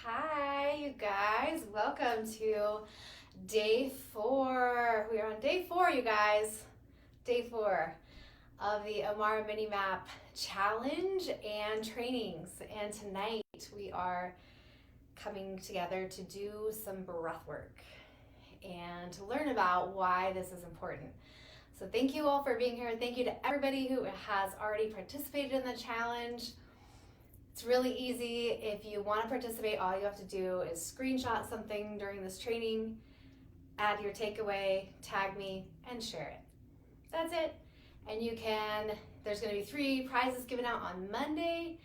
Hi, you guys. Welcome to day 4. We are on day 4, you guys. Day 4 of the AMARA Mini Map challenge and trainings. And tonight we are coming together to do some breath work and to learn about why this is important. So thank you all for being here. Thank you to everybody who has already participated in the challenge. It's really easy. If you want to participate, all you have to do is screenshot something during this training, add your takeaway, tag me, and share it. That's it. And there's going to be 3 prizes given out on Monday,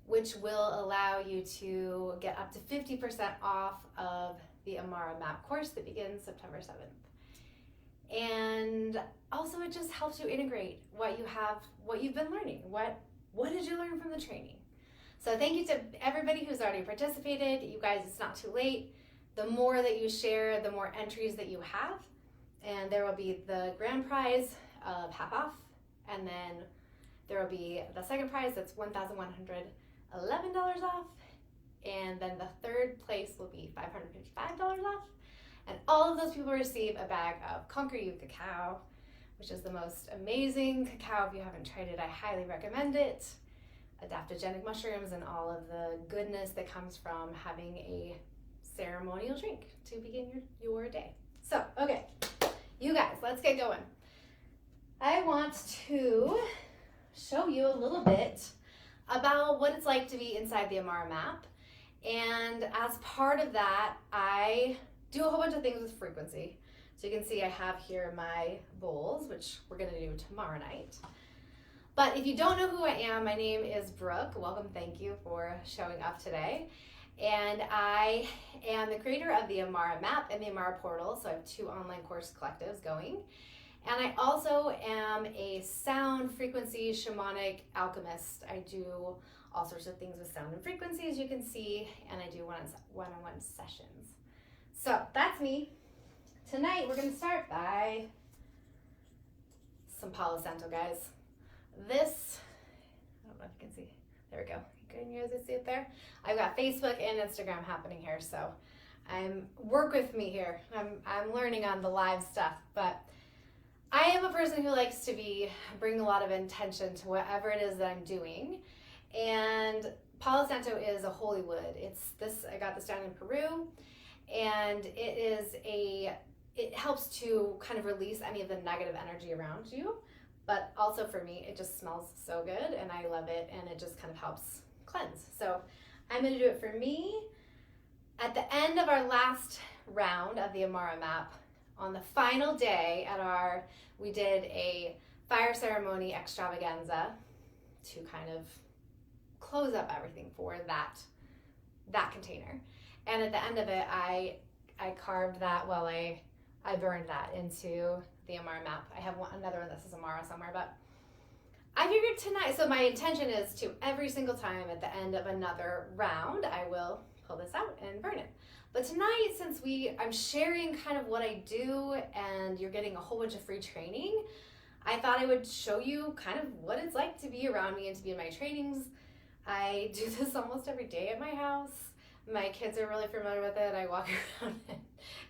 which will allow you to get up to 50% off of the AMARA Map course that begins September 7th. And also it just helps you integrate what you've been learning. What did you learn from the training? So thank you to everybody who's already participated. You guys, it's not too late. The more that you share, the more entries that you have. And there will be the grand prize of half off. And then there will be the second prize that's $1,111 off. And then the third place will be $555 off. And all of those people receive a bag of Conquer You cacao, which is the most amazing cacao. If you haven't tried it, I highly recommend it. Adaptogenic mushrooms and all of the goodness that comes from having a ceremonial drink to begin your day. So, okay, you guys, let's get going. I want to show you a little bit about what it's like to be inside the AMARA Map. And as part of that, I do a whole bunch of things with frequency. So you can see I have here my bowls, which we're gonna do tomorrow night. But if you don't know who I am, my name is Brooke. Welcome, thank you for showing up today. And I am the creator of the AMARA Map and the AMARA Portal, so I have 2 online course collectives going. And I also am a sound frequency shamanic alchemist. I do all sorts of things with sound and frequency, as you can see, and I do one-on-one sessions. So that's me. Tonight we're gonna start by some Palo Santo, guys. This, I don't know if you can see, there we go. Can you guys see it there? I've got Facebook and Instagram happening here, so work with me here. I'm learning on the live stuff, but I am a person who likes to bring a lot of intention to whatever it is that I'm doing. And Palo Santo is a holy wood. I got this down in Peru, and it helps to kind of release any of the negative energy around you. But also for me, it just smells so good and I love it, and it just kind of helps cleanse. So I'm gonna do it for me. At the end of our last round of the AMARA Map, on the final day we did a fire ceremony extravaganza to kind of close up everything for that container. And at the end of it, I carved that, I burned that into the AMARA Map. I have another one that says AMARA somewhere, but I figured tonight, so my intention is to every single time at the end of another round, I will pull this out and burn it. But tonight, since I'm sharing kind of what I do and you're getting a whole bunch of free training, I thought I would show you kind of what it's like to be around me and to be in my trainings. I do this almost every day at my house. My kids are really familiar with it. I walk around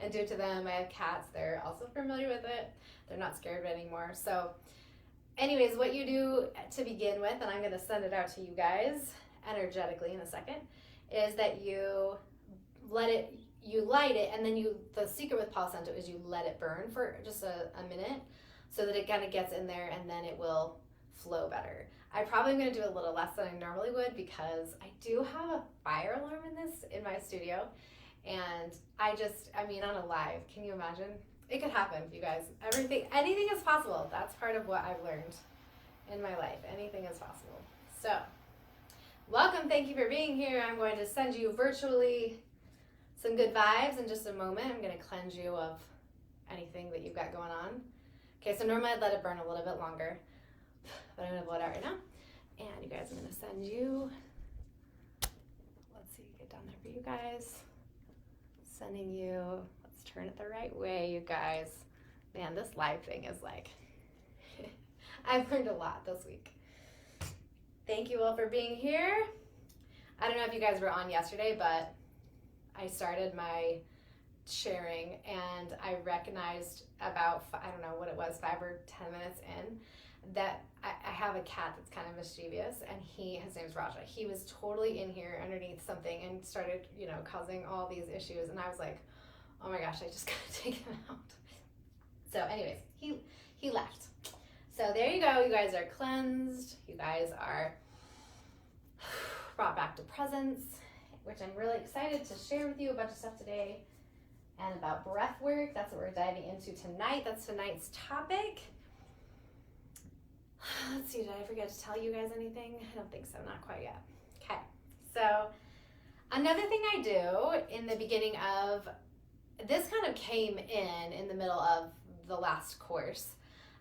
and do it to them. I have cats. They're also familiar with it. They're not scared of it anymore. So anyways, what you do to begin with, and I'm going to send it out to you guys energetically in a second, is that you light it, and then the secret with Palo Santo is you let it burn for just a minute so that it kind of gets in there, and then it will flow better. I probably am going to do a little less than I normally would because I do have a fire alarm in my studio, and on a live, can you imagine? It could happen, you guys. Anything is possible. That's part of what I've learned in my life. Anything is possible. So, welcome. Thank you for being here. I'm going to send you virtually some good vibes in just a moment. I'm going to cleanse you of anything that you've got going on. Okay, so normally I'd let it burn a little bit longer, but I'm going to blow it out right now. And you guys, I'm going to send you, let's see, get down there for you guys. Sending you, let's turn it the right way, you guys. Man, this live thing is like, I've learned a lot this week. Thank you all for being here. I don't know if you guys were on yesterday, but I started my sharing and I recognized about, I don't know what it was, 5 or 10 minutes in, that I have a cat that's kind of mischievous, and his name's Raja. He was totally in here underneath something and started, causing all these issues. And I was like, oh my gosh, I just gotta take him out. So anyways, he left. So there you go. You guys are cleansed. You guys are brought back to presence, which I'm really excited to share with you a bunch of stuff today. And about breath work, that's what we're diving into tonight. That's tonight's topic. Let's see, did I forget to tell you guys anything? I don't think so, not quite yet. Okay, so another thing I do in the beginning of, this kind of came in the middle of the last course.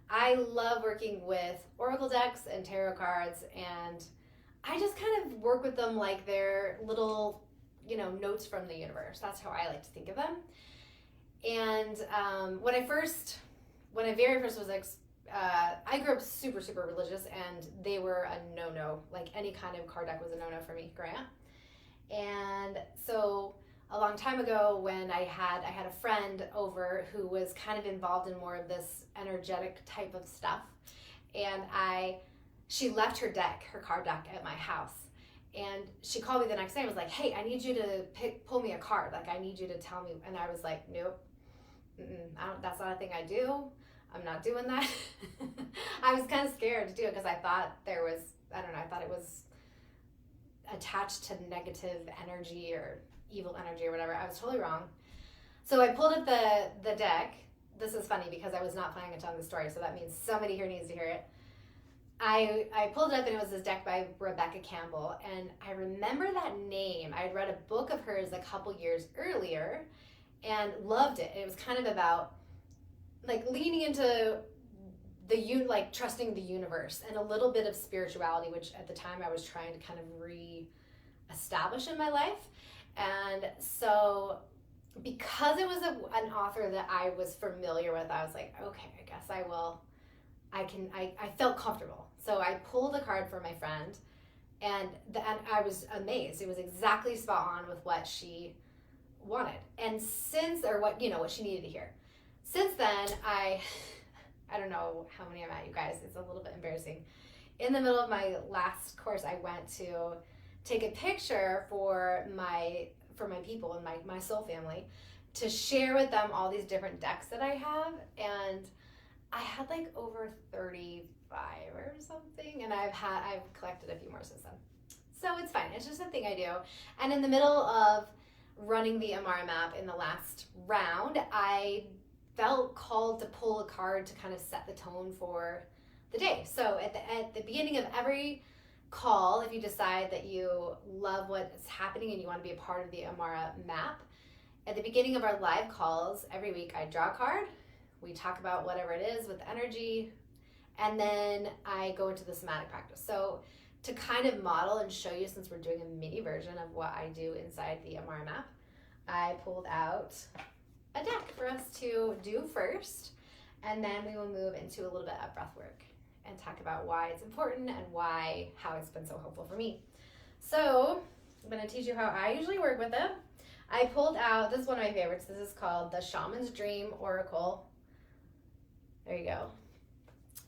I love working with oracle decks and tarot cards, and I just kind of work with them like they're little, notes from the universe. That's how I like to think of them. And when I very first was I grew up super, super religious, and they were a no-no. Like any kind of card deck was a no-no for me growing up. And so a long time ago, when I had a friend over who was kind of involved in more of this energetic type of stuff, and she left her card deck at my house, and she called me the next day and was like, hey, I need you to pull me a card. Like, I need you to tell me. And I was like, nope, that's not a thing I do. I'm not doing that. I was kind of scared to do it because I thought I thought it was attached to negative energy or evil energy or whatever. I was totally wrong. So I pulled up the deck. This is funny because I was not planning on telling the story, so that means somebody here needs to hear it. I pulled it up, and it was this deck by Rebecca Campbell, and I remember that name. I had read a book of hers a couple years earlier and loved it. It was kind of about like leaning into trusting the universe and a little bit of spirituality, which at the time I was trying to kind of re-establish in my life. And so because it was an author that I was familiar with, I was like, okay, I guess I felt comfortable. So I pulled a card for my friend, and I was amazed. It was exactly spot on with what she wanted, and what she needed to hear. Since then, I don't know how many I'm at, you guys. It's a little bit embarrassing. In the middle of my last course, I went to take a picture for my people and my soul family to share with them all these different decks that I have, and I had like over 35 or something, and I've collected a few more since then. So it's fine. It's just a thing I do. And in the middle of running the AMARA map in the last round, I felt called to pull a card to kind of set the tone for the day. So at the beginning of every call, if you decide that you love what's happening and you want to be a part of the AMARA map, at the beginning of our live calls every week, I draw a card. We talk about whatever it is with energy, and then I go into the somatic practice. So to kind of model and show you, since we're doing a mini version of what I do inside the AMARA map, I pulled out a deck for us to do first, and then we will move into a little bit of breath work and talk about why it's important and how it's been so helpful for me. So I'm going to teach you how I usually work with it. I pulled out, this is one of my favorites. This is called the Shaman's Dream Oracle. There you go.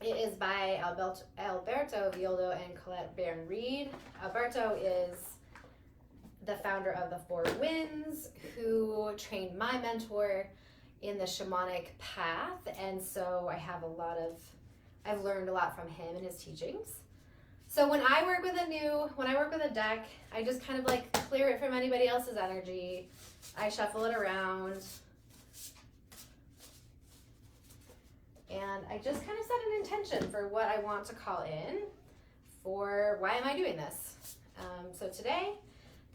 It is by Alberto Villoldo and Colette Baron Reed. Alberto is the founder of the Four Winds, who trained my mentor in the shamanic path, and so I've learned a lot from him and his teachings. So when I work with a deck, I just kind of like clear it from anybody else's energy. I shuffle it around, and I just kind of set an intention for what I want to call in for why am I doing this. So today,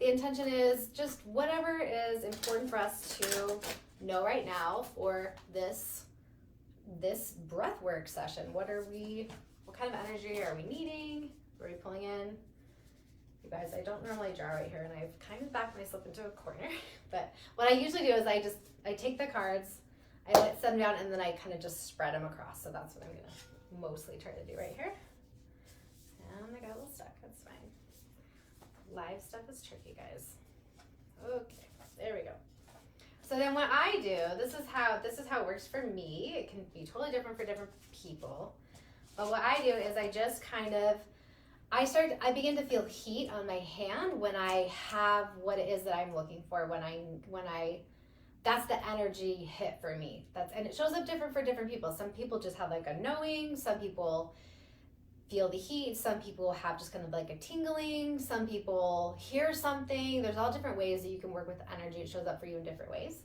the intention is just whatever is important for us to know right now for this breath work session. What kind of energy are we needing? What are we pulling in? You guys, I don't normally draw right here, and I've kind of backed myself into a corner. But what I usually do is I take the cards, I set them down, and then I kind of just spread them across. So that's what I'm going to mostly try to do right here. And I got a little stuck. That's fine. live stuff is tricky, guys. Okay, there we go. So then what I do, this is how it works for me. It can be totally different for different people. But what I do is I just kind of, I begin to feel heat on my hand when I have what it is that I'm looking for, that's the energy hit for me. And it shows up different for different people. Some people just have like a knowing, some people feel the heat, some people have just kind of like a tingling, some people hear something. There's all different ways that you can work with energy. It shows up for you in different ways.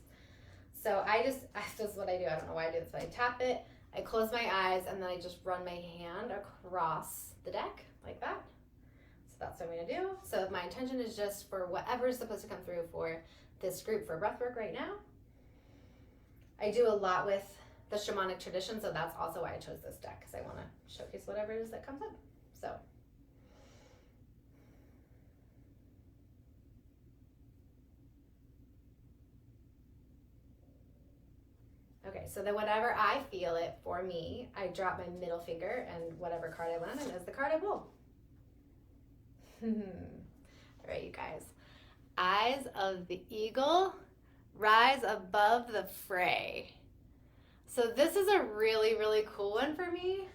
So this is what I do. I don't know why I do this, but I tap it, I close my eyes, and then I just run my hand across the deck like that. So that's what I'm gonna do. So my intention is just for whatever is supposed to come through for this group for breathwork right now. I do a lot with the shamanic tradition, so that's also why I chose this deck, because I want to showcase whatever it is that comes up. So okay, so then whenever I feel it for me, I drop my middle finger, and whatever card I land in is the card I pull. All right, you guys. Eyes of the eagle rise above the fray. So this is a really, really cool one for me.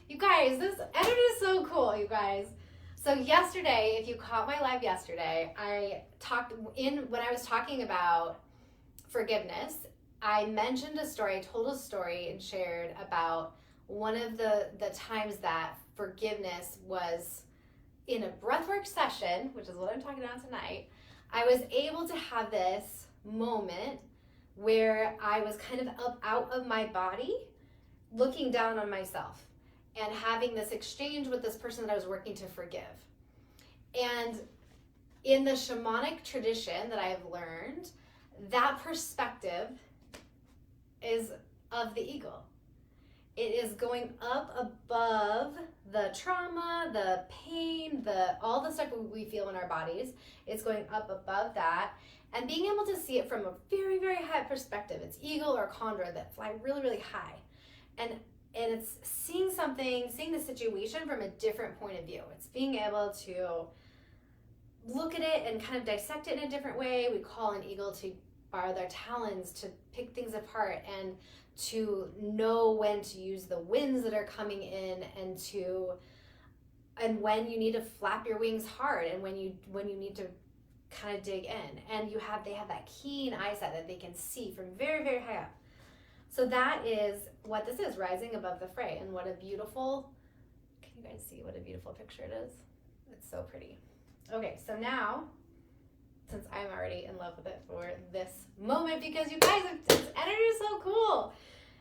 You guys, this energy is so cool, you guys. So yesterday, if you caught my live yesterday, when I was talking about forgiveness, I mentioned a story, I told a story and shared about one of the times that forgiveness was in a breathwork session, which is what I'm talking about tonight. I was able to have this moment where I was kind of up out of my body, looking down on myself and having this exchange with this person that I was working to forgive. And in the shamanic tradition that I have learned, that perspective is of the eagle. It is going up above the trauma, the pain, all the stuff we feel in our bodies. It's going up above that and being able to see it from a very, very high perspective. It's eagle or condor that fly really, really high. And it's seeing the situation from a different point of view. It's being able to look at it and kind of dissect it in a different way. We call an eagle to borrow their talons to pick things apart and to know when to use the winds that are coming in and when you need to flap your wings hard and when you need to kind of dig in. And they have that keen eyesight that they can see from very, very high up. So that is what this is, rising above the fray. And what a beautiful, can you guys see what a beautiful picture it is? It's so pretty. Okay, so now, since I'm already in love with it for this moment, because you guys, this energy is so cool.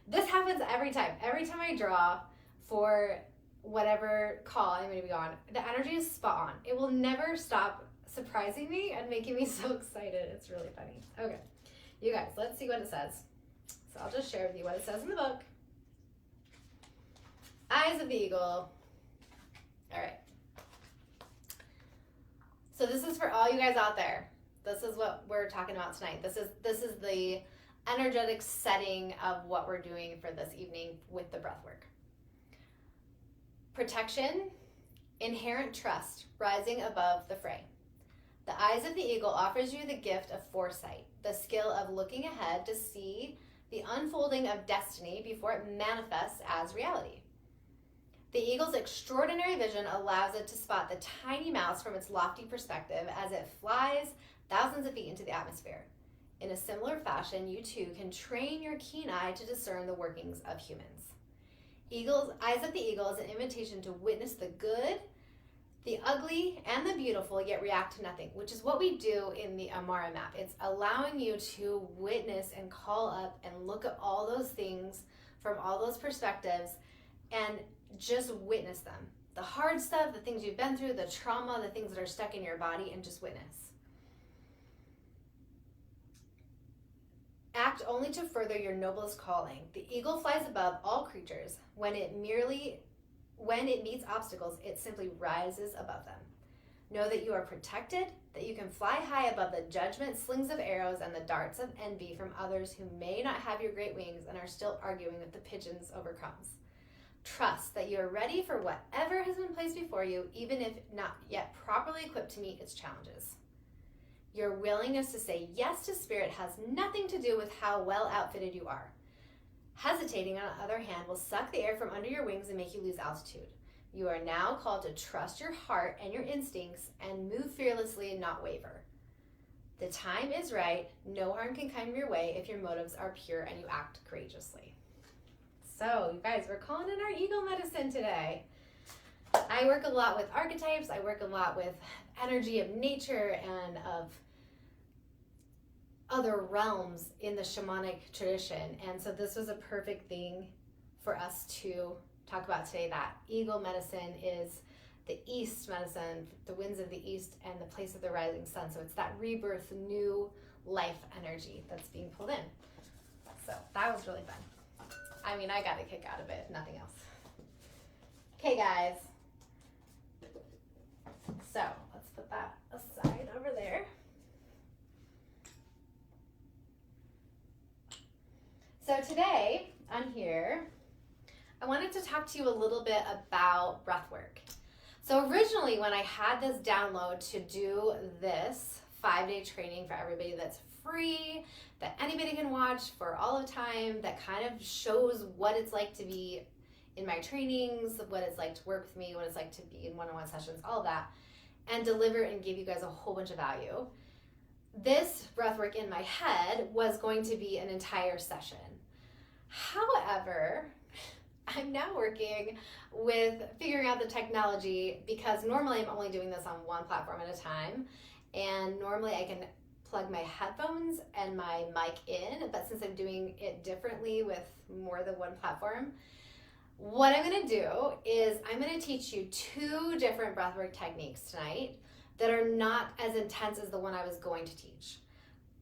This happens every time. Every time I draw for whatever call I'm going to be on, the energy is spot on. It will never stop surprising me and making me so excited. It's really funny. Okay, you guys, let's see what it says. So I'll just share with you what it says in the book. Eyes of the eagle. All right. So this is for all you guys out there. This is what we're talking about tonight. This is the energetic setting of what we're doing for this evening with the breath work. Protection, inherent trust, rising above the fray. The eyes of the eagle offers you the gift of foresight, the skill of looking ahead to see the unfolding of destiny before it manifests as reality. The eagle's extraordinary vision allows it to spot the tiny mouse from its lofty perspective as it flies thousands of feet into the atmosphere. In a similar fashion, you too can train your keen eye to discern the workings of humans. Eyes of the eagle is an invitation to witness the good, the ugly, and the beautiful, yet react to nothing, which is what we do in the AMARA map. It's allowing you to witness and call up and look at all those things from all those perspectives and just witness them. The hard stuff, the things you've been through, the trauma, the things that are stuck in your body, and just witness. Act only to further your noblest calling. The eagle flies above all creatures. When it meets obstacles, it simply rises above them. Know that you are protected, that you can fly high above the judgment, slings of arrows, and the darts of envy from others who may not have your great wings and are still arguing with the pigeons over crumbs. Trust that you are ready for whatever has been placed before you, even if not yet properly equipped to meet its challenges. Your willingness to say yes to Spirit has nothing to do with how well outfitted you are. Hesitating, on the other hand, will suck the air from under your wings and make you lose altitude. You are now called to trust your heart and your instincts and move fearlessly and not waver. The time is right. No harm can come your way if your motives are pure and you act courageously. So, you guys, we're calling in our eagle medicine today. I work a lot with archetypes. I work a lot with energy of nature and of other realms in the shamanic tradition. And so this was a perfect thing for us to talk about today, that eagle medicine is the east medicine, the winds of the east and the place of the rising sun. So it's that rebirth, new life energy that's being pulled in. So that was really fun. I mean, I got a kick out of it, if nothing else. Okay, guys. So let's put that aside over there. So today on here, I wanted to talk to you a little bit about breath work. So originally when I had this download to do this 5-day training for everybody that's free, that anybody can watch for all of time, that kind of shows what it's like to be in my trainings, what it's like to work with me, what it's like to be in one-on-one sessions, all of that, and deliver and give you guys a whole bunch of value. This breathwork in my head was going to be an entire session. However, I'm now working with figuring out the technology because normally I'm only doing this on one platform at a time, and normally I can plug my headphones and my mic in, but since I'm doing it differently with more than one platform, what I'm going to do is I'm going to teach you 2 different breathwork techniques tonight that are not as intense as the one I was going to teach.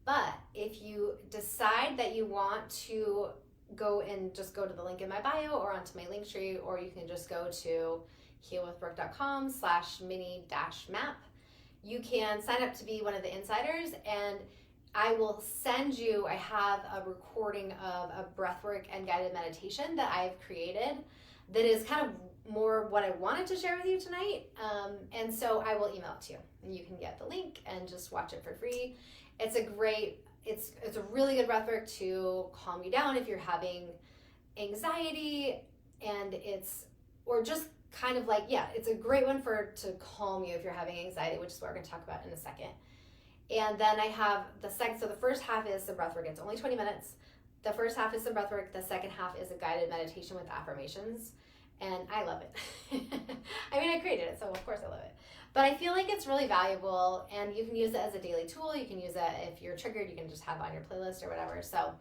But if you decide that you want to go and just go to the link in my bio or onto my link tree, or you can just go to healwithbrooke.com/mini-map. You can sign up to be one of the insiders, and I will send you, I have a recording of a breathwork and guided meditation that I've created that is kind of more what I wanted to share with you tonight. And so I will email it to you, and you can get the link and just watch it for free. It's a really good breathwork to calm you down if you're having anxiety, and or just kind of like, yeah, it's a great one to calm you if you're having anxiety, which is what we're going to talk about in a second. And then I have the first half is some breathwork. It's only 20 minutes. The first half is some breathwork. The second half is a guided meditation with affirmations. And I love it. I mean, I created it, so of course I love it. But I feel like it's really valuable, and you can use it as a daily tool. You can use it if you're triggered. You can just have it on your playlist or whatever. So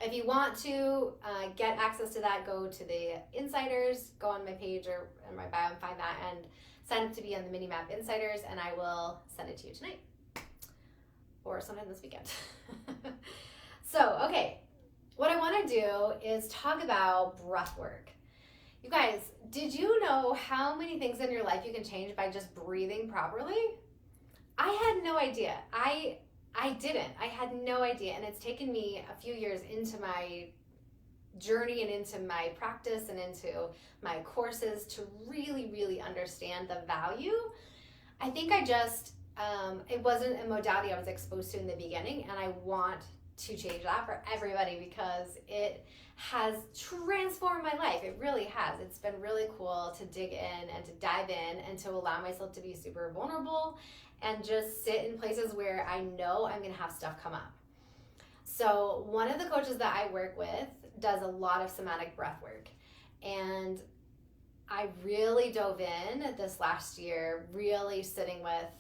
if you want to get access to that, go to the Insiders, go on my page or in my bio and find that, and sign up to be on the Mini Map Insiders, and I will send it to you tonight or sometime this weekend. So, okay, what I want to do is talk about breath work. You guys, did you know how many things in your life you can change by just breathing properly? I had no idea. I didn't. I had no idea, and it's taken me a few years into my journey and into my practice and into my courses to really, really understand the value. I think I just, it wasn't a modality I was exposed to in the beginning, and I want to change that for everybody because it has transformed my life. It really has. It's been really cool to dig in and to dive in and to allow myself to be super vulnerable and just sit in places where I know I'm going to have stuff come up. So one of the coaches that I work with does a lot of somatic breath work, and I really dove in this last year, really sitting with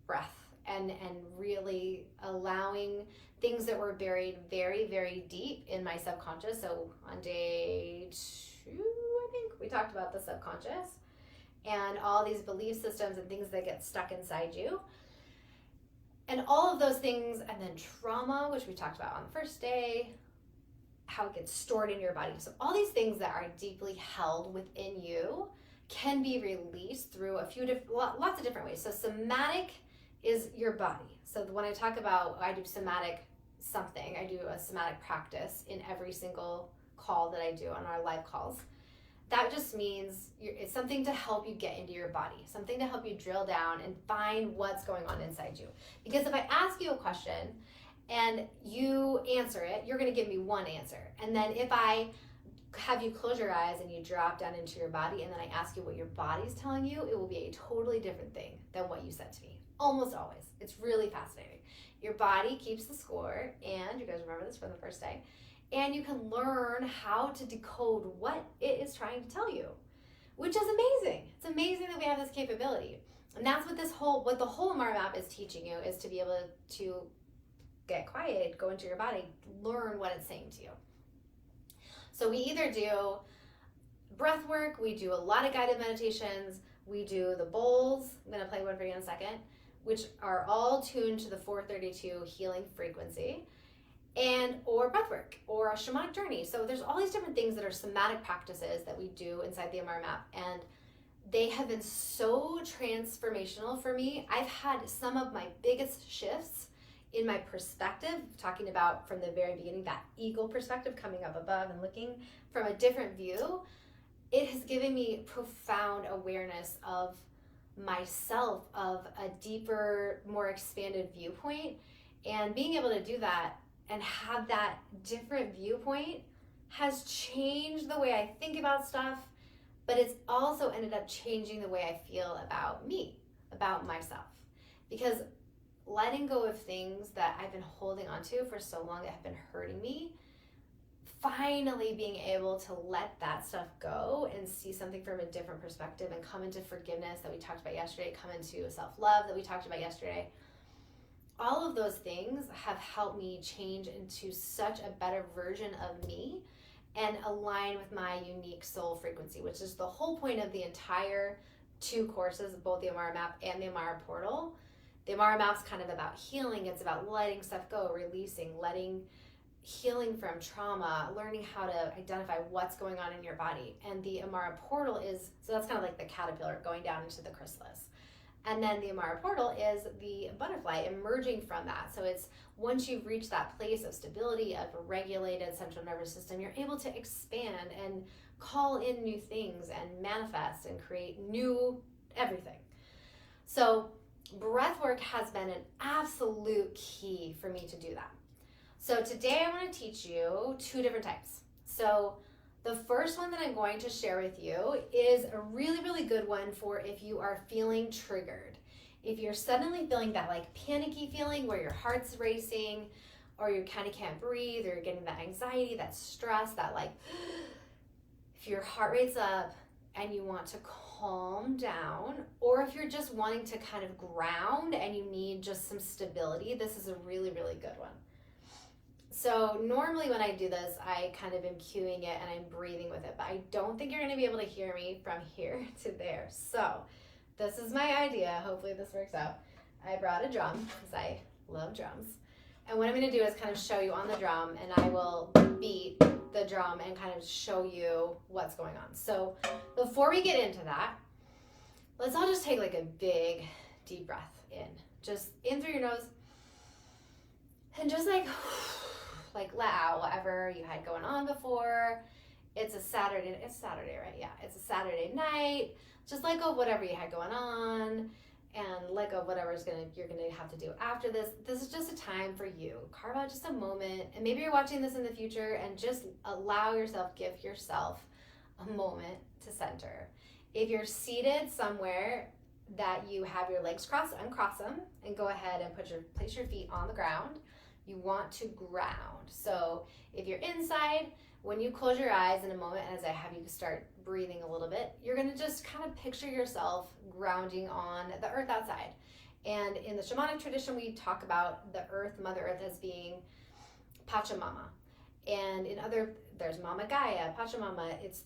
breath and really allowing things that were buried very, very deep in my subconscious. So on day 2, I think, we talked about the subconscious and all these belief systems and things that get stuck inside you. And all of those things, and then trauma, which we talked about on the first day, how it gets stored in your body. So all these things that are deeply held within you can be released through lots of different ways. So somatic is your body. So when I talk about, I do somatic something, I do a somatic practice in every single call that I do on our live calls. that just means it's something to help you get into your body, something to help you drill down and find what's going on inside you. Because if I ask you a question and you answer it, you're going to give me one answer. And then if I have you close your eyes and you drop down into your body and then I ask you what your body's telling you, it will be a totally different thing than what you said to me. Almost always. It's really fascinating. Your body keeps the score, and you guys remember this from the first day, and you can learn how to decode what it is trying to tell you, which is amazing. It's amazing that we have this capability. And that's what the whole AMARA map is teaching you, is to be able to get quiet, go into your body, learn what it's saying to you. So we either do breath work, we do a lot of guided meditations, we do the bowls, I'm gonna play one for you in a second, which are all tuned to the 432 healing frequency, or breath work, or a shamanic journey. So there's all these different things that are somatic practices that we do inside the AMARA map, and they have been so transformational for me. I've had some of my biggest shifts in my perspective, talking about from the very beginning, that eagle perspective, coming up above and looking from a different view. It has given me profound awareness of myself, of a deeper, more expanded viewpoint. And being able to do that and have that different viewpoint has changed the way I think about stuff, but it's also ended up changing the way I feel about me, about myself. Because letting go of things that I've been holding on to for so long that have been hurting me, finally being able to let that stuff go and see something from a different perspective and come into forgiveness that we talked about yesterday, come into self-love that we talked about yesterday. All of those things have helped me change into such a better version of me and align with my unique soul frequency, which is the whole point of the entire 2 courses, both the AMARA map and the AMARA portal. The AMARA map's kind of about healing. It's about letting stuff go, releasing, healing from trauma, learning how to identify what's going on in your body. And the AMARA portal so that's kind of like the caterpillar going down into the chrysalis. And then the AMARA portal is the butterfly emerging from that. So it's once you've reached that place of stability, of a regulated central nervous system, you're able to expand and call in new things and manifest and create new everything. So breath work has been an absolute key for me to do that. So today I want to teach you 2 different types. So the first one that I'm going to share with you is a really, really good one for if you are feeling triggered. If you're suddenly feeling that like panicky feeling where your heart's racing, or you kind of can't breathe, or you're getting that anxiety, that stress, that like, if your heart rate's up and you want to calm down, or if you're just wanting to kind of ground and you need just some stability, this is a really, really good one. So normally when I do this, I kind of am cueing it and I'm breathing with it, but I don't think you're going to be able to hear me from here to there. So this is my idea. Hopefully this works out. I brought a drum because I love drums. And what I'm going to do is kind of show you on the drum, and I will beat the drum and kind of show you what's going on. So before we get into that, let's all just take like a big deep breath in. Just in through your nose and just like let out whatever you had going on before. It's Saturday, right? Yeah, it's a Saturday night. Just let go of whatever you had going on and let go of whatever you're gonna have to do after this. This is just a time for you. Carve out just a moment, and maybe you're watching this in the future, and just give yourself a moment to center. If you're seated somewhere that you have your legs crossed, uncross them and go ahead and place your feet on the ground. You want to ground. So if you're inside, when you close your eyes in a moment, as I have you start breathing a little bit, you're gonna just kind of picture yourself grounding on the earth outside. And in the shamanic tradition, we talk about the earth, Mother Earth, as being Pachamama. And there's Mama Gaia, Pachamama, it's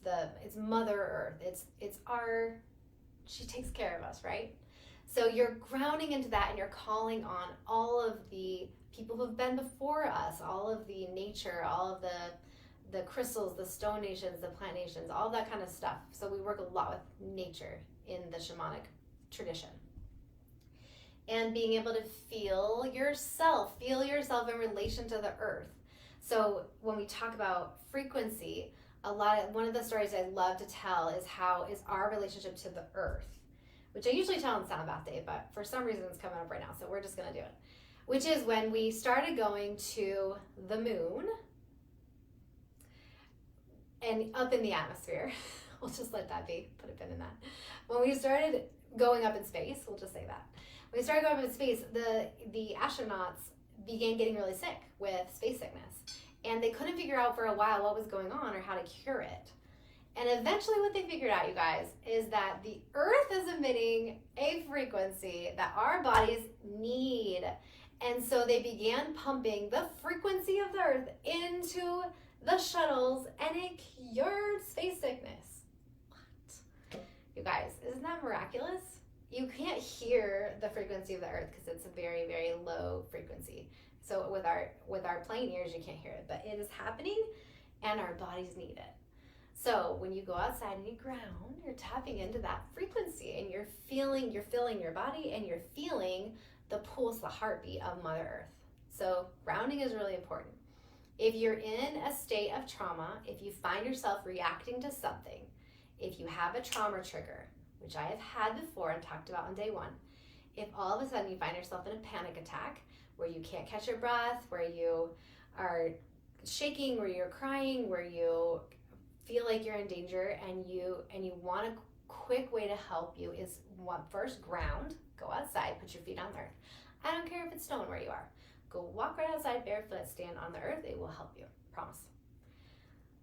Mother Earth. She takes care of us, right? So you're grounding into that, and you're calling on all of the people who've been before us, all of the nature, all of the crystals, the stone nations, the plant nations, all that kind of stuff. So we work a lot with nature in the shamanic tradition. And being able to feel yourself in relation to the earth. So when we talk about frequency, One of the stories I love to tell is our relationship to the earth, which I usually tell on Sound Bath Day, but for some reason it's coming up right now, so we're just gonna do it. Which is when we started going to the moon and up in the atmosphere. We'll just let that be, put a pin in that. When we started going up in space, we'll just say that. When we started going up in space, the astronauts began getting really sick with space sickness. And they couldn't figure out for a while what was going on or how to cure it. And eventually what they figured out, you guys, is that the earth is emitting a frequency that our bodies need. And so they began pumping the frequency of the earth into the shuttles, and it cured space sickness. What? You guys, isn't that miraculous? You can't hear the frequency of the earth because it's a very, very low frequency. So with our plain ears, you can't hear it, but it is happening, and our bodies need it. So when you go outside and you ground, you're tapping into that frequency, and you're filling your body, and you're feeling the pulse, the heartbeat of Mother Earth. So grounding is really important. If you're in a state of trauma, if you find yourself reacting to something, if you have a trauma trigger, which I have had before and talked about on day one, if all of a sudden you find yourself in a panic attack where you can't catch your breath, where you are shaking, where you're crying, where you feel like you're in danger, and you want a quick way to help you is first ground, go outside, put your feet on the earth. I don't care if it's snowing where you are. Go walk right outside barefoot, stand on the earth, it will help you, promise.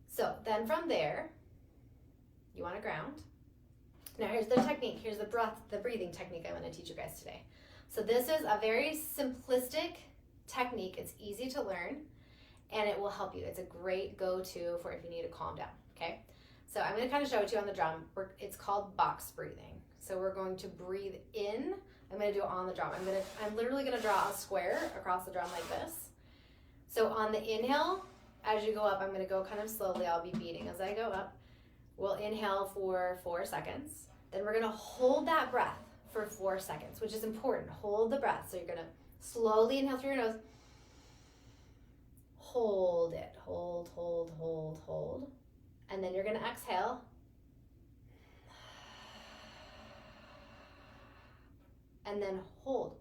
So then from there, you want to ground. Now here's the technique, here's the breathing technique I want to teach you guys today. So this is a very simplistic technique, it's easy to learn, and it will help you. It's a great go-to for if you need to calm down, okay? So I'm going to kind of show it to you on the drum. It's called box breathing. So we're going to breathe in. I'm going to do it on the drum. I'm literally going to draw a square across the drum like this. So on the inhale, as you go up, I'm going to go kind of slowly. I'll be beating as I go up. We'll inhale for 4 seconds. Then we're going to hold that breath for 4 seconds, which is important. Hold the breath. So you're going to slowly inhale through your nose. Hold it. Hold, hold, hold, hold. And then you're going to exhale. And then hold.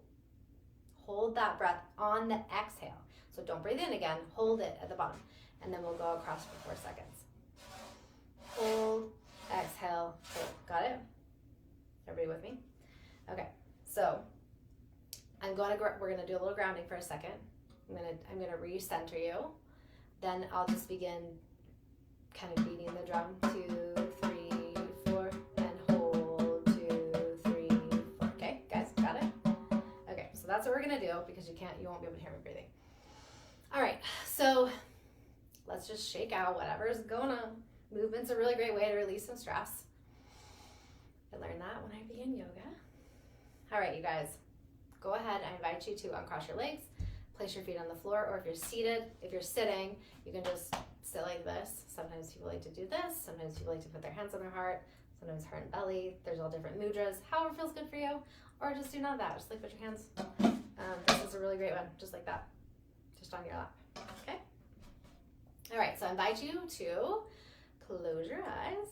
Hold that breath on the exhale. So don't breathe in again. Hold it at the bottom. And then we'll go across for 4 seconds. Hold, exhale, hold. Got it? Everybody with me? Okay. So we're going to do a little grounding for a second. I'm going to recenter you. Then I'll just begin kind of beating the drum. 2, 3, 4, and hold. 2, 3, 4. Okay, guys, got it? Okay, so that's what we're gonna do because you won't be able to hear me breathing. All right, so let's just shake out whatever's going on. Movement's a really great way to release some stress. I learned that when I began yoga. All right, you guys, go ahead. I invite you to uncross your legs, place your feet on the floor, or if you're sitting, you can just sit like this. Sometimes people like to do this. Sometimes people like to put their hands on their heart. Sometimes heart and belly. There's all different mudras. However feels good for you. Or just do none of that. Just like put your hands. This is a really great one. Just like that. Just on your lap. Okay? All right. So I invite you to close your eyes.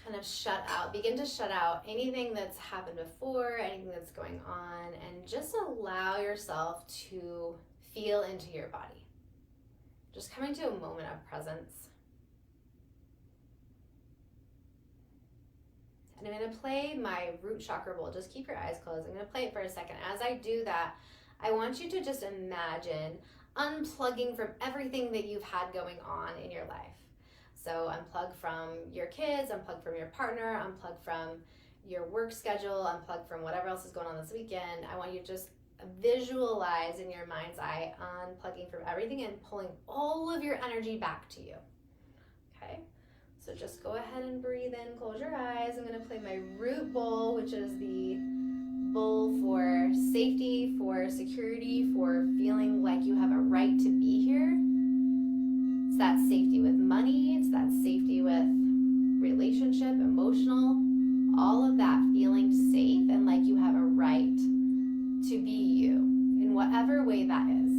Kind of begin to shut out anything that's happened before, anything that's going on, and just allow yourself to feel into your body. Just coming to a moment of presence. And I'm going to play my root chakra bowl. Just keep your eyes closed. I'm going to play it for a second. As I do that, I want you to just imagine unplugging from everything that you've had going on in your life. So unplug from your kids, unplug from your partner, unplug from your work schedule, unplug from whatever else is going on this weekend. I want you to just visualize in your mind's eye unplugging from everything and pulling all of your energy back to you. Okay? So just go ahead and breathe in, close your eyes. I'm going to play my root bowl, which is the bowl for safety, for security, for feeling like you have a right to be here. It's that safety with money, it's that safety with relationship, emotional, all of that feeling safe and like you have a right to be you in whatever way that is.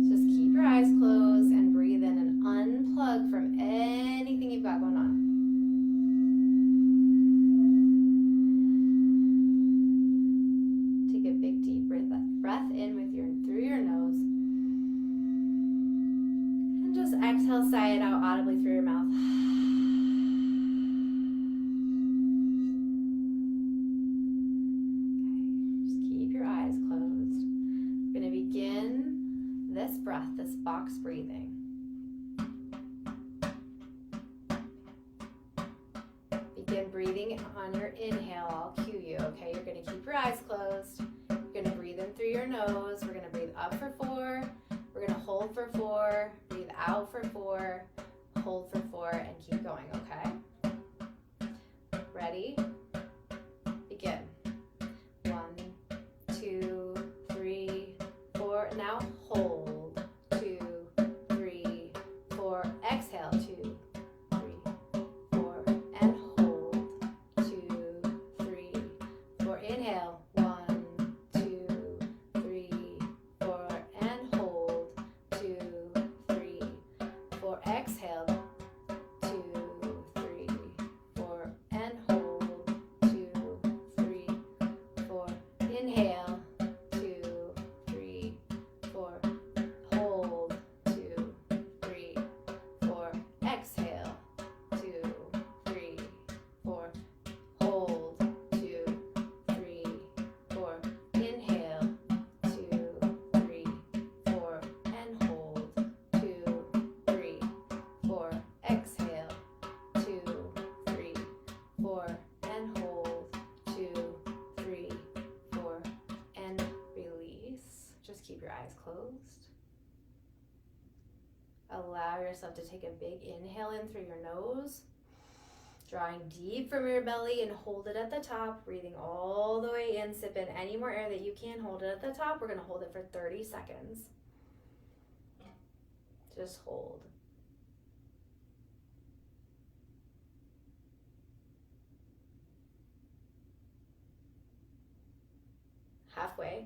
Just keep your eyes closed and breathe in and unplug exhale, sigh it out audibly through your mouth. Okay, just keep your eyes closed. We're going to begin this breath, this box breathing. Begin breathing on your inhale. I'll cue you, okay? You're going to keep your eyes closed. You're going to breathe in through your nose. We're going to breathe up for 4. We're going to hold for 4. Breathe out for 4. Hold for 4 and keep going, okay? Ready? Begin. 1, 2, 3, 4. Now hold. 2, 3, 4. Exhale. 2, 3, 4. And hold. 2, 3, 4. Inhale. 1, 2, 3, 4. And hold. 2, 3, 4. Exhale. 2, 3, 4. And hold. 2, 3, 4. Inhale. 2, 3, 4. Hold. 2, 3, 4. Exhale. 2, 3, 4. Hold. 2, 3, 4. Inhale. 2, 3, 4. And hold. 2, 3, 4. Exhale. 2, 3, 4. And hold. 2, 3, 4. And release. Just keep your eyes closed. Allow yourself to take a big inhale in through your nose, drawing deep from your belly, and hold it at the top, breathing all the way in. Sip in any more air that you can. Hold it at the top. We're going to hold it for 30 seconds. Just hold. Halfway.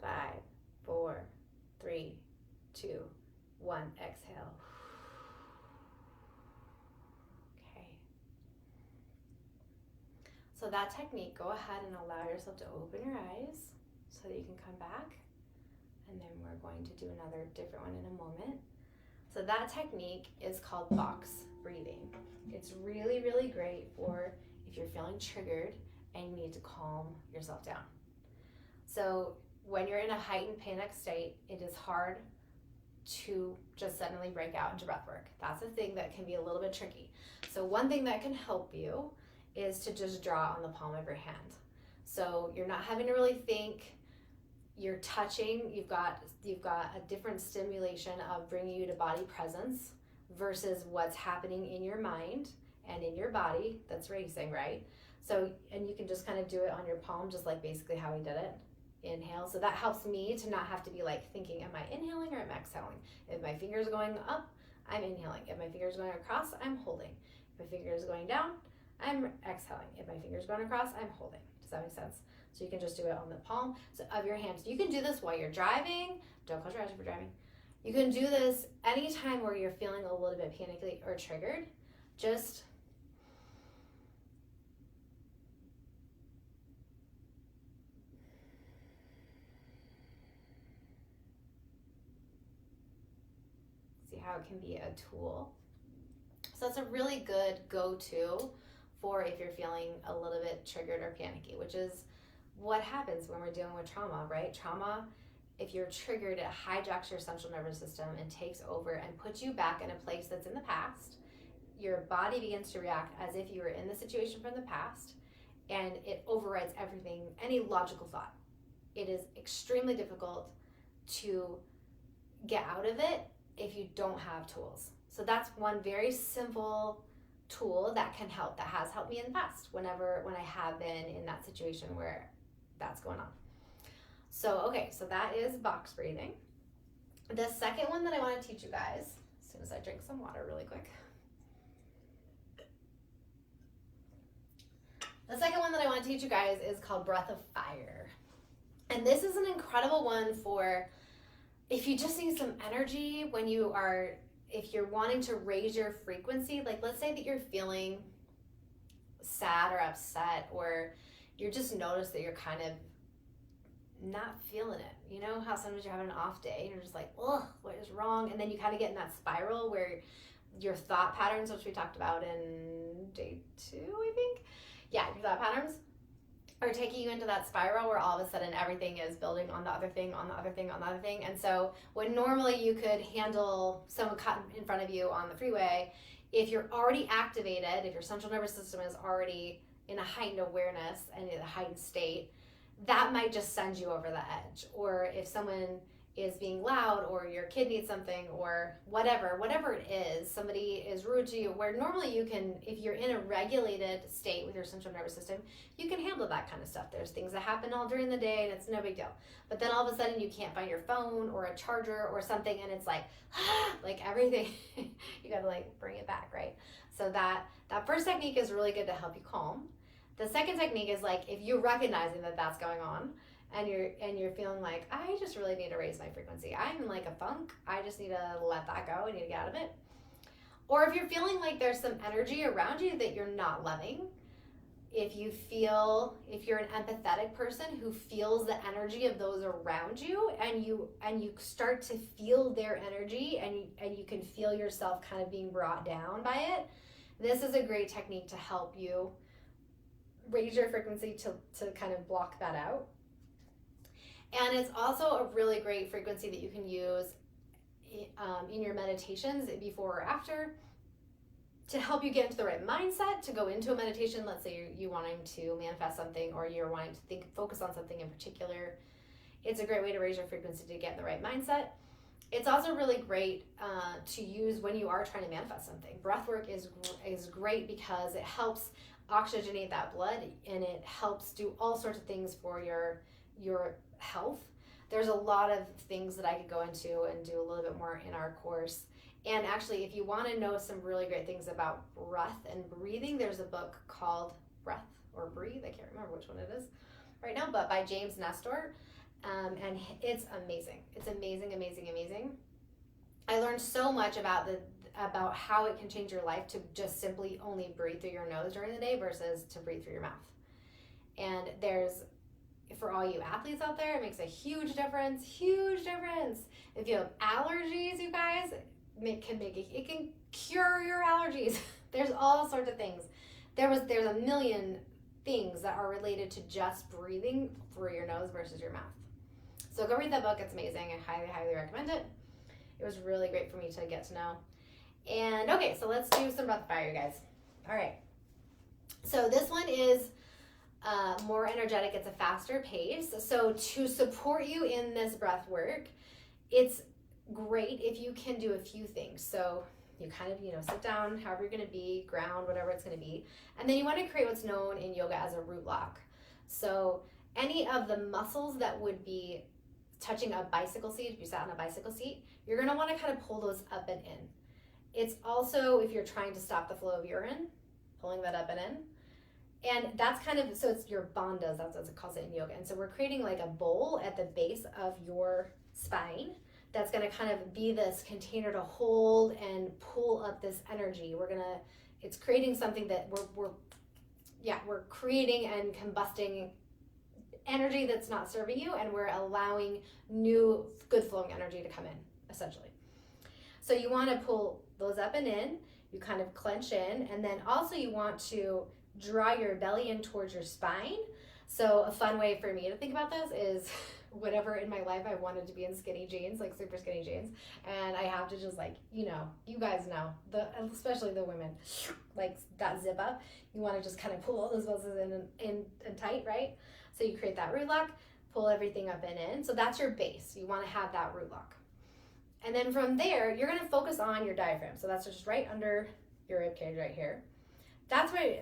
5, 4, 3, 2, 1. Exhale. Okay. So that technique, go ahead and allow yourself to open your eyes so that you can come back. And then we're going to do another different one in a moment. So that technique is called box breathing. It's really, really great for if you're feeling triggered and you need to calm yourself down. So when you're in a heightened panic state, it is hard to just suddenly break out into breath work. That's a thing that can be a little bit tricky. So one thing that can help you is to just draw on the palm of your hand. So you're not having to really think, you're touching, you've got a different stimulation of bringing you to body presence versus what's happening in your mind and in your body that's racing, right? So, and you can just kind of do it on your palm, just like basically how we did it. Inhale. So that helps me to not have to be like thinking, am I inhaling or am I exhaling? If my finger's going up, I'm inhaling. If my finger's going across, I'm holding. If my finger's going down, I'm exhaling. If my finger's going across, I'm holding. Does that make sense? So you can just do it on the palm of your hands. You can do this while you're driving. Don't close your eyes if you're driving. You can do this anytime where you're feeling a little bit panicky or triggered. Just see how it can be a tool. So that's a really good go-to for if you're feeling a little bit triggered or panicky, which is what happens when we're dealing with trauma, right? Trauma, if you're triggered, it hijacks your central nervous system and takes over and puts you back in a place that's in the past. Your body begins to react as if you were in the situation from the past, and it overrides everything, any logical thought. It is extremely difficult to get out of it if you don't have tools. So that's one very simple tool that can help, that has helped me in the past when I have been in that situation where that's going on. So, okay, so that is box breathing. The second one that I want to teach you guys, as soon as I drink some water really quick. The second one that I want to teach you guys is called Breath of Fire. And this is an incredible one for if you just need some energy when you are, if you're wanting to raise your frequency, like let's say that you're feeling sad or upset, or you just notice that you're kind of not feeling it. You know how sometimes you're having an off day and you're just like, ugh, what is wrong? And then you kind of get in that spiral where your thought patterns, which we talked about in day 2, I think. Yeah, your thought patterns are taking you into that spiral where all of a sudden everything is building on the other thing, on the other thing, on the other thing. And so when normally you could handle someone cut in front of you on the freeway, if you're already activated, if your central nervous system is already in a heightened awareness and in a heightened state, that might just send you over the edge. Or if someone is being loud, or your kid needs something, or whatever it is, somebody is rude to you, where normally you can, if you're in a regulated state with your central nervous system, you can handle that kind of stuff. There's things that happen all during the day and it's no big deal. But then all of a sudden you can't find your phone or a charger or something, and it's like, like everything, you gotta like bring it back, right? So that first technique is really good to help you calm. The second technique is like, if you're recognizing that that's going on, and you're feeling like, I just really need to raise my frequency, I'm like a funk, I just need to let that go, I need to get out of it. Or if you're feeling like there's some energy around you that you're not loving, if you're an empathetic person who feels the energy of those around you, and you start to feel their energy, and you can feel yourself kind of being brought down by it, this is a great technique to help you raise your frequency to kind of block that out. And it's also a really great frequency that you can use in your meditations before or after to help you get into the right mindset to go into a meditation. Let's say you're wanting to manifest something, or you're wanting to focus on something in particular. It's a great way to raise your frequency to get in the right mindset. It's also really great to use when you are trying to manifest something. Breath work is great because it helps oxygenate that blood, and it helps do all sorts of things for your health. There's a lot of things that I could go into and do a little bit more in our course. And actually, if you want to know some really great things about breath and breathing, there's a book called Breath or Breathe. I can't remember which one it is right now, but by James Nestor. And it's amazing. It's amazing, amazing, amazing. I learned so much about how it can change your life to just simply only breathe through your nose during the day versus to breathe through your mouth. And for all you athletes out there, it makes a huge difference. If you have allergies, you guys, it can cure your allergies. There's all sorts of things. There's a million things that are related to just breathing through your nose versus your mouth. So go read that book. It's amazing. I highly, highly recommend it. It was really great for me to get to know. And okay, so let's do some breath fire, you guys. All right. So this one is more energetic. It's a faster pace. So to support you in this breath work, it's great if you can do a few things. So you kind of, sit down, however you're going to be, ground, whatever it's going to be. And then you want to create what's known in yoga as a root lock. So any of the muscles that would be touching a bicycle seat, if you sat on a bicycle seat, you're going to want to kind of pull those up and in. It's also, if you're trying to stop the flow of urine, pulling that up and in. And that's kind of, so it's your bandhas, that's what it calls it in yoga. And so we're creating like a bowl at the base of your spine that's going to kind of be this container to hold and pull up this energy. It's creating something that we're creating and combusting energy that's not serving you, and we're allowing new good flowing energy to come in, essentially. So you want to pull those up and in, you kind of clench in, and then also you want to draw your belly in towards your spine. So a fun way for me to think about this is whenever in my life I wanted to be in skinny jeans, like super skinny jeans, and I have to just you guys know, especially the women, like that zip up, you want to just kind of pull all those muscles in tight, right? So you create that root lock, pull everything up and in. So that's your base. You want to have that root lock. And then from there, you're going to focus on your diaphragm. So that's just right under your rib cage right here.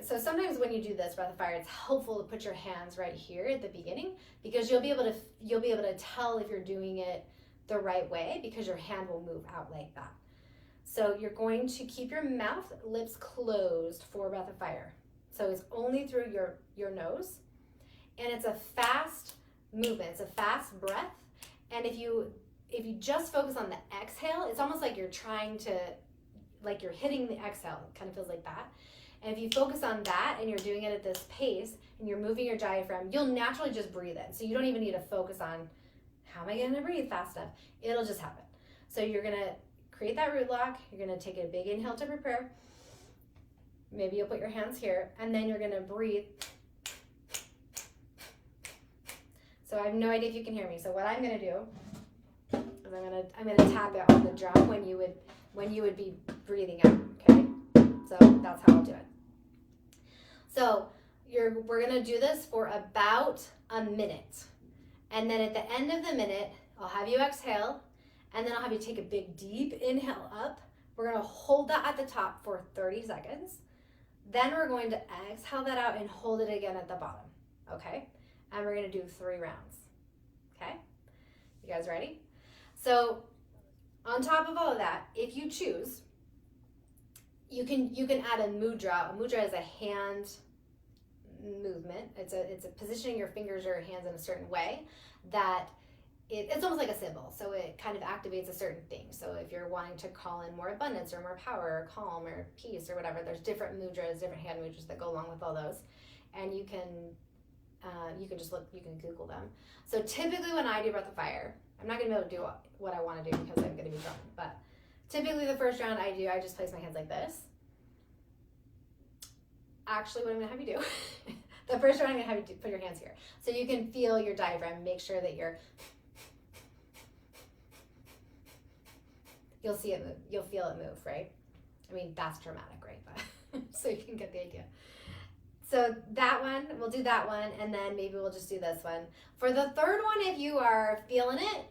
So sometimes when you do this breath of fire, it's helpful to put your hands right here at the beginning, because you'll be able to tell if you're doing it the right way, because your hand will move out like that. So you're going to keep your mouth, lips closed for breath of fire. So it's only through your nose, and it's a fast movement. It's a fast breath. And if you just focus on the exhale, it's almost like you're trying to, like you're hitting the exhale. It kind of feels like that. And if you focus on that and you're doing it at this pace and you're moving your diaphragm, you'll naturally just breathe in. So you don't even need to focus on how am I going to breathe fast enough. It'll just happen. So you're going to create that root lock. You're going to take a big inhale to prepare. Maybe you'll put your hands here, and then you're going to breathe. So I have no idea if you can hear me. So what I'm going to do is I'm going to tap it on the drum when you would be breathing out. Okay. So that's how I'll do it. So we're going to do this for about a minute. And then at the end of the minute, I'll have you exhale, and then I'll have you take a big deep inhale up. We're going to hold that at the top for 30 seconds. Then we're going to exhale that out and hold it again at the bottom. Okay? And we're going to do 3 rounds. Okay? You guys ready? So on top of all of that, if you choose, you can add a mudra. A mudra is a hand movement. It's a positioning your fingers or your hands in a certain way that it's almost like a symbol. So it kind of activates a certain thing. So if you're wanting to call in more abundance or more power or calm or peace or whatever, there's different mudras, different hand mudras that go along with all those. And you can just look, you can Google them. So typically when I do Breath of Fire, I'm not going to be able to do what I want to do because I'm going to be drunk. But typically the first round I just place my hands like this. Actually, what I'm going to have you do, the first round I'm going to have you put your hands here. So you can feel your diaphragm. Make sure that you'll see it move. You'll feel it move, right? I mean, that's dramatic, right? But so you can get the idea. So that one, we'll do that one, and then maybe we'll just do this one. For the third one, if you are feeling it,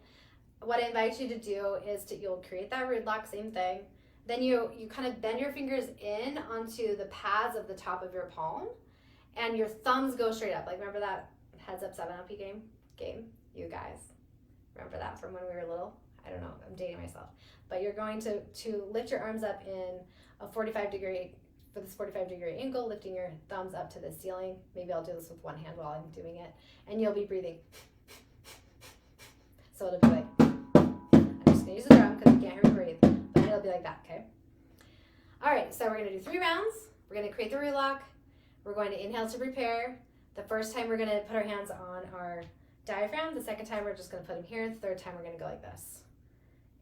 what I invite you to do is you'll create that root lock, same thing. Then you kind of bend your fingers in onto the pads of the top of your palm, and your thumbs go straight up. Like, remember that heads up 7-up game? You guys, remember that from when we were little? I don't know, I'm dating myself. But you're going to lift your arms up in a 45-degree angle, lifting your thumbs up to the ceiling. Maybe I'll do this with one hand while I'm doing it. And you'll be breathing. So it'll be like, I'm just gonna use the drum because you can't hear me breathe, but it'll be like that, okay? All right, so we're gonna do 3 rounds. We're gonna create the root lock. We're going to inhale to prepare. The first time we're gonna put our hands on our diaphragm. The second time we're just gonna put them here. The third time we're gonna go like this.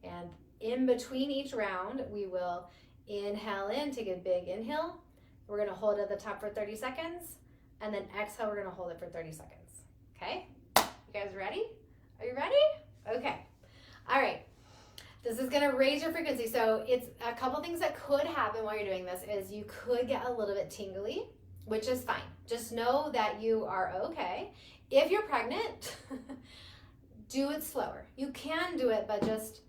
And in between each round, we will inhale in, take a big inhale. We're gonna hold it at the top for 30 seconds. And then exhale, we're gonna hold it for 30 seconds. Okay? You guys ready? Are you ready? Okay. All right. This is gonna raise your frequency. So it's a couple things that could happen while you're doing this is you could get a little bit tingly, which is fine. Just know that you are okay. If you're pregnant, do it slower. You can do it, but just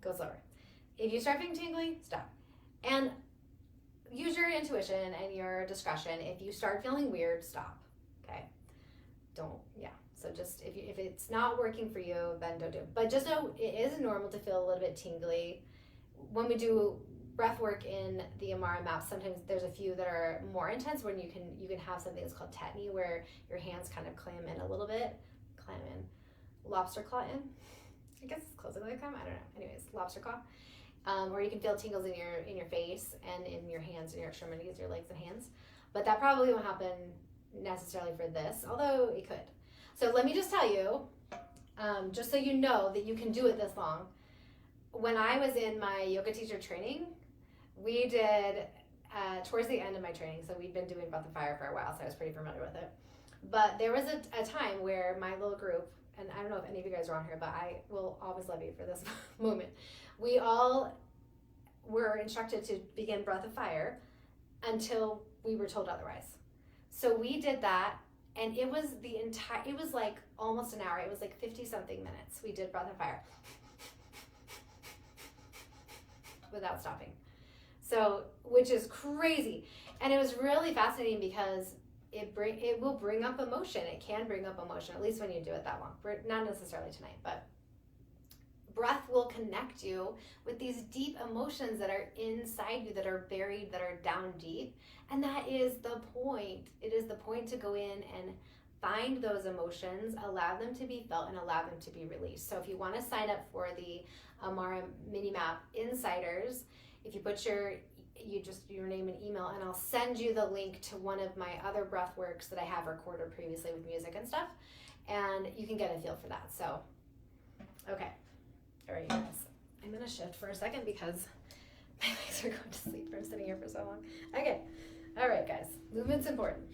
go slower. If you start feeling tingly, stop. And use your intuition and your discretion. If you start feeling weird, stop. Okay? So just if it's not working for you, then don't do it. But just know it is normal to feel a little bit tingly. When we do breath work in the AMARA Map, sometimes there's a few that are more intense when you can have something that's called tetany, where your hands kind of clam in a little bit. Lobster claw in. I guess it's closer than I come. I don't know. Anyways, lobster claw. Or you can feel tingles in your face and in your hands and your extremities, your legs and hands. But that probably won't happen necessarily for this, although it could. So let me just tell you, just so you know that you can do it this long. When I was in my yoga teacher training, we did, towards the end of my training, so we'd been doing Breath of Fire for a while, so I was pretty familiar with it. But there was a time where my little group, and I don't know if any of you guys are on here, but I will always love you for this moment. We all were instructed to begin Breath of Fire until we were told otherwise. So we did that, and it was like almost an hour. It was like 50-something minutes. We did Breath of Fire without stopping. So, which is crazy. And it was really fascinating because it will bring up emotion. It can bring up emotion, at least when you do it that long. Not necessarily tonight, but breath will connect you with these deep emotions that are inside you, that are buried, that are down deep. And that is the point. It is the point to go in and find those emotions, allow them to be felt, and allow them to be released. So if you want to sign up for the AMARA Mini Map Insiders, if you put your name and email, and I'll send you the link to one of my other breath works that I have recorded previously with music and stuff, and you can get a feel for that. So, okay. All right, guys. I'm going to shift for a second because my legs are going to sleep from sitting here for so long. Okay. All right, guys. Movement's important.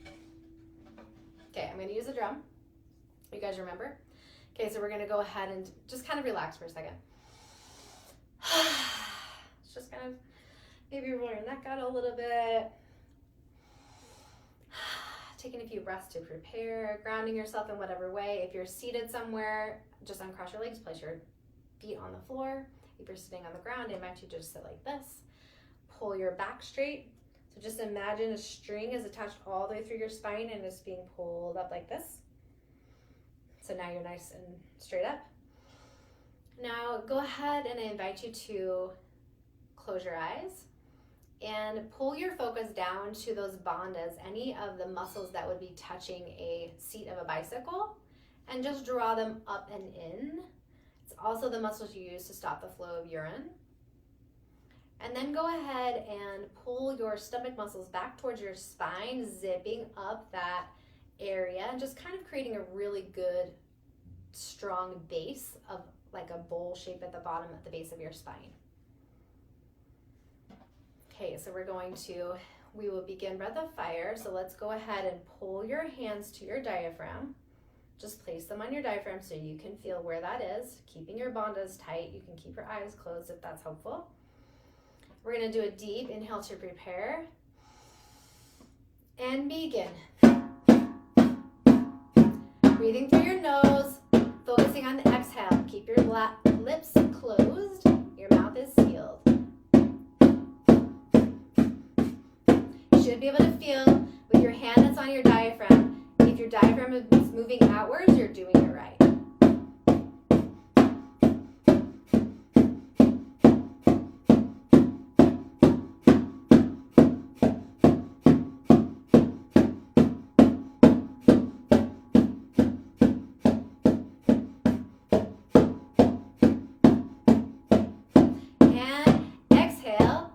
Okay, I'm going to use a drum. You guys remember? Okay, so we're going to go ahead and just kind of relax for a second. Just kind of maybe roll your neck out a little bit. Taking a few breaths to prepare, grounding yourself in whatever way. If you're seated somewhere, just uncross your legs, place your feet on the floor. If you're sitting on the ground, I invite you to just sit like this. Pull your back straight. So just imagine a string is attached all the way through your spine and is being pulled up like this. So now you're nice and straight up. Now go ahead and I invite you to close your eyes and pull your focus down to those bandhas, any of the muscles that would be touching a seat of a bicycle, and just draw them up and in. It's also the muscles you use to stop the flow of urine. And then go ahead and pull your stomach muscles back towards your spine, zipping up that area and just kind of creating a really good, strong base of like a bowl shape at the bottom at the base of your spine. Okay, so we will begin breath of fire. So let's go ahead and pull your hands to your diaphragm. Just place them on your diaphragm so you can feel where that is, keeping your bandhas tight. You can keep your eyes closed if that's helpful. We're going to do a deep inhale to prepare and begin. Breathing through your nose, focusing on the exhale. Keep your lips closed, your mouth is sealed. You should be able to feel with your hand that's on your diaphragm. If your diaphragm is moving outwards, you're doing it right. 'Exhale.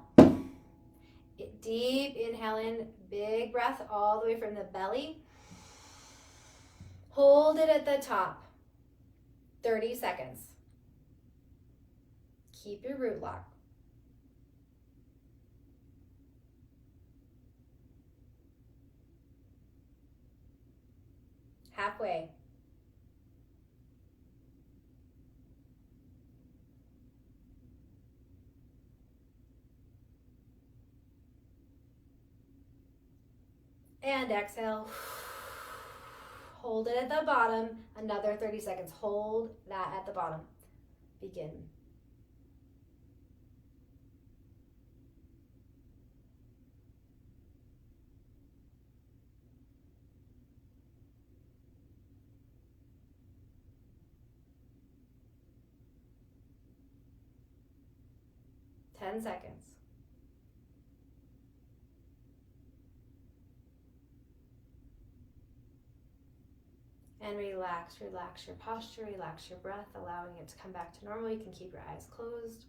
Deep inhale in, big breath all the way from the belly. Hold it at the top. 30 seconds. Keep your root lock. Halfway. And exhale. Hold it at the bottom. Another 30 seconds. Hold that at the bottom. Begin. Ten seconds. And relax your posture, relax your breath, allowing it to come back to normal. You can keep your eyes closed.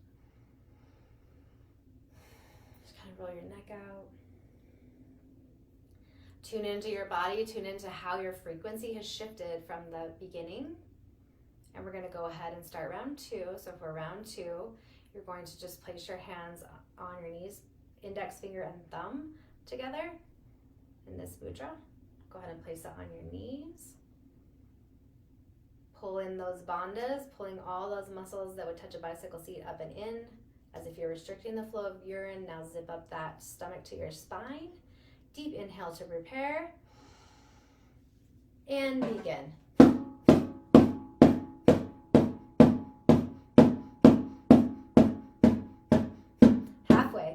Just kind of roll your neck out. Tune into your body, tune into how your frequency has shifted from the beginning. And we're going to go ahead and start round two. So for round two, you're going to just place your hands on your knees, index finger and thumb together in this mudra. Go ahead and place it on your knees. Pull in those bandhas, pulling all those muscles that would touch a bicycle seat up and in, as if you're restricting the flow of urine. Now zip up that stomach to your spine. Deep inhale to prepare. And begin. Halfway.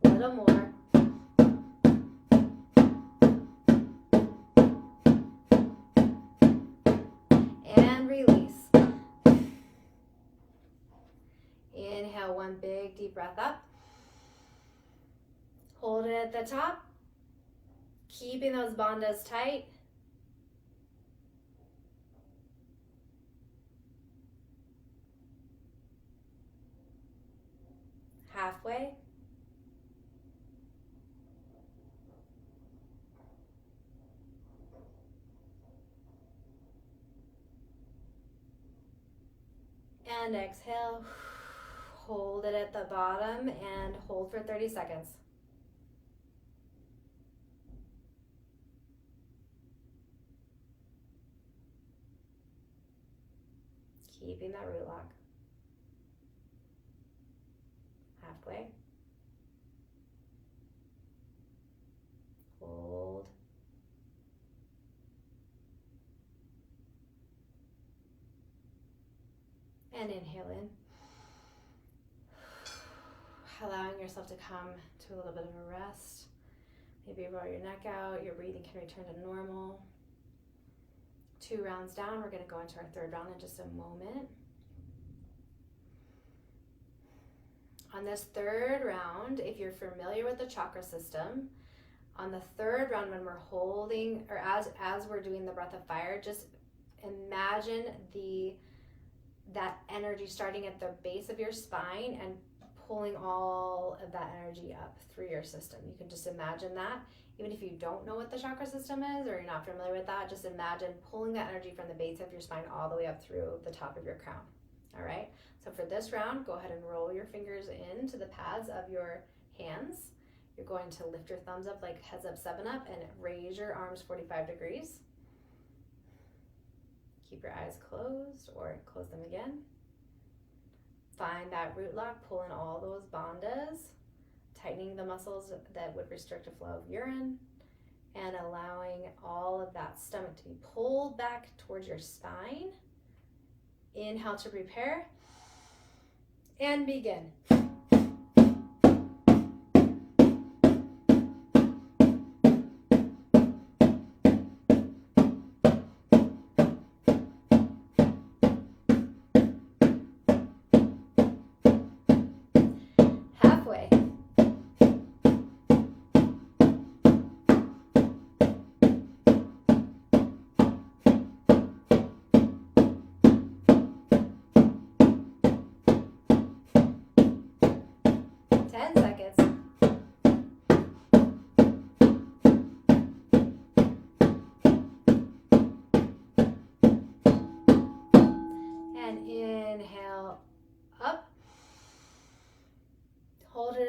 A little more. And release. one big deep breath up. Hold it at the top, keeping those bandhas tight. Halfway. And exhale. Hold it at the bottom and hold for 30 seconds. Keeping that root lock. Halfway. Hold. And inhale in. Allowing yourself to come to a little bit of a rest. Maybe roll your neck out. Your breathing can return to normal. 2 rounds down. We're going to go into our third round in just a moment. On this third round, if you're familiar with the chakra system, on the third round when we're holding, or as we're doing the breath of fire, just imagine that energy starting at the base of your spine and pulling all of that energy up through your system. You can just imagine that. Even if you don't know what the chakra system is or you're not familiar with that, just imagine pulling that energy from the base of your spine all the way up through the top of your crown. All right? So for this round, go ahead and roll your fingers into the pads of your hands. You're going to lift your thumbs up like heads up, 7 up, and raise your arms 45 degrees. Keep your eyes closed or close them again. Find that root lock, pulling all those bandhas, tightening the muscles that would restrict the flow of urine, and allowing all of that stomach to be pulled back towards your spine. Inhale to prepare, and begin. Halfway.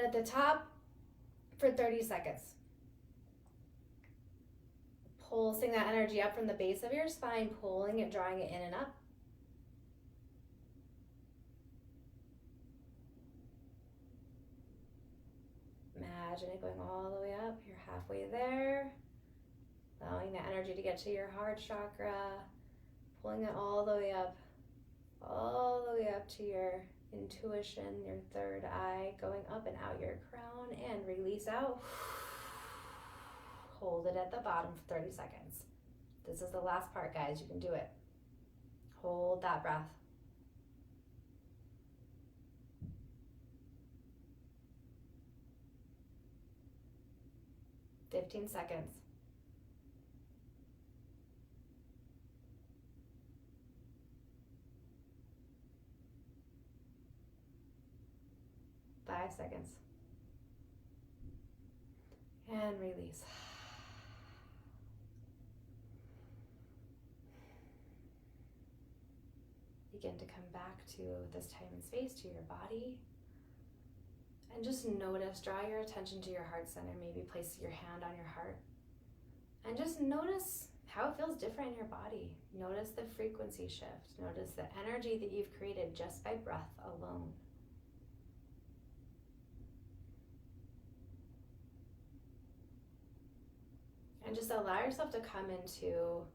At the top for 30 seconds. Pulsing that energy up from the base of your spine, pulling it, drawing it in and up. Imagine it going all the way up. You're halfway there. Allowing the energy to get to your heart chakra. Pulling it all the way up to your intuition, your third eye, going up and out your crown, and release out. Hold it at the bottom for 30 seconds. This is the last part, guys. You can do it. Hold that breath. "15 seconds. "5 seconds. And release. Begin to come back to this time and space, to your body. And just notice, draw your attention to your heart center. Maybe place your hand on your heart. And just notice how it feels different in your body. Notice the frequency shift. Notice the energy that you've created just by breath alone. And just allow yourself to come into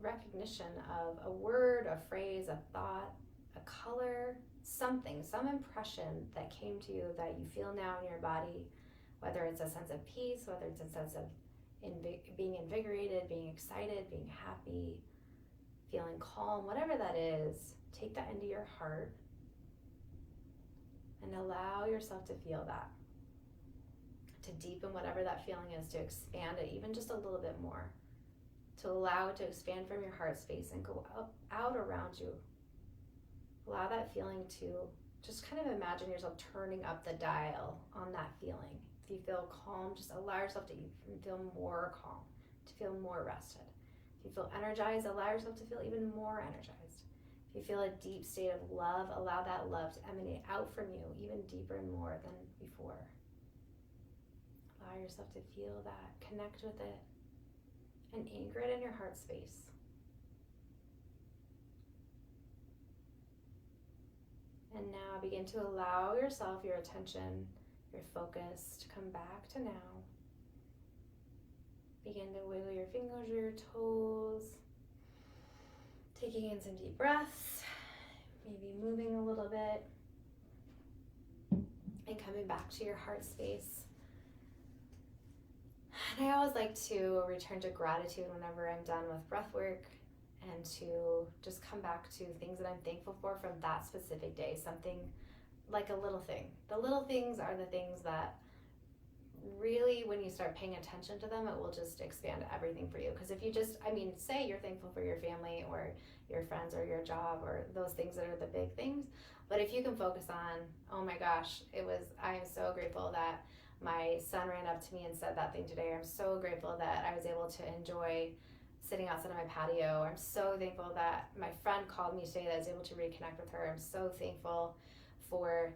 recognition of a word, a phrase, a thought, a color, something, some impression that came to you that you feel now in your body, whether it's a sense of peace, whether it's a sense of being invigorated, being excited, being happy, feeling calm, whatever that is. Take that into your heart And allow yourself to feel that, to deepen whatever that feeling is, to expand it even just a little bit more, to allow it to expand from your heart space and go up, out around you. Allow that feeling to just kind of imagine yourself turning up the dial on that feeling. If you feel calm, just allow yourself to even feel more calm, to feel more rested. If you feel energized, allow yourself to feel even more energized. If you feel a deep state of love, allow that love to emanate out from you even deeper and more than before. Allow yourself to feel that, connect with it, and anchor it in your heart space. And now begin to allow yourself, your attention, your focus to come back to now. Begin to wiggle your fingers or your toes, taking in some deep breaths, maybe moving a little bit, and coming back to your heart space. And I always like to return to gratitude whenever I'm done with breath work, and to just come back to things that I'm thankful for from that specific day. Something like a little thing. The little things are the things that really, when you start paying attention to them, it will just expand everything for you. Because if you just, say you're thankful for your family or your friends or your job or those things that are the big things. But if you can focus on, oh my gosh, I am so grateful that my son ran up to me and said that thing today. I'm so grateful that I was able to enjoy sitting outside of my patio. I'm so thankful that my friend called me today that I was able to reconnect with her. I'm so thankful for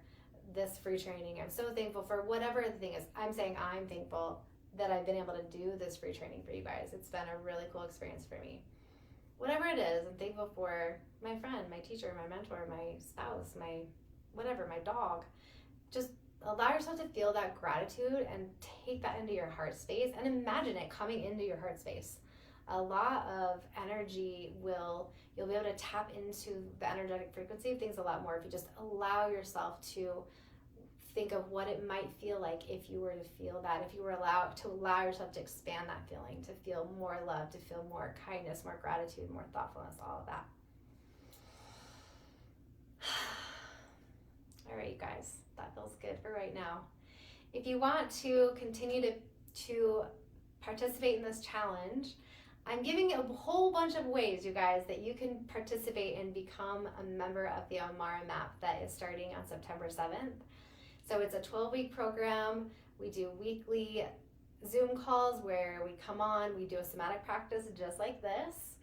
this free training. I'm so thankful for whatever the thing is. I'm saying I'm thankful that I've been able to do this free training for you guys. It's been a really cool experience for me. Whatever it is, I'm thankful for my friend, my teacher, my mentor, my spouse, my dog. Just allow yourself to feel that gratitude and take that into your heart space and imagine it coming into your heart space. A lot of energy you'll be able to tap into the energetic frequency of things a lot more if you just allow yourself to think of what it might feel like if you were to feel that, if you were to allow yourself to expand that feeling, to feel more love, to feel more kindness, more gratitude, more thoughtfulness, all of that. All right, you guys, that feels good for right now. If you want to continue to participate in this challenge, I'm giving a whole bunch of ways, you guys, that you can participate and become a member of the AMARA Map that is starting on September 7th. So it's a 12-week program. We do weekly Zoom calls where we come on, we do a somatic practice just like this,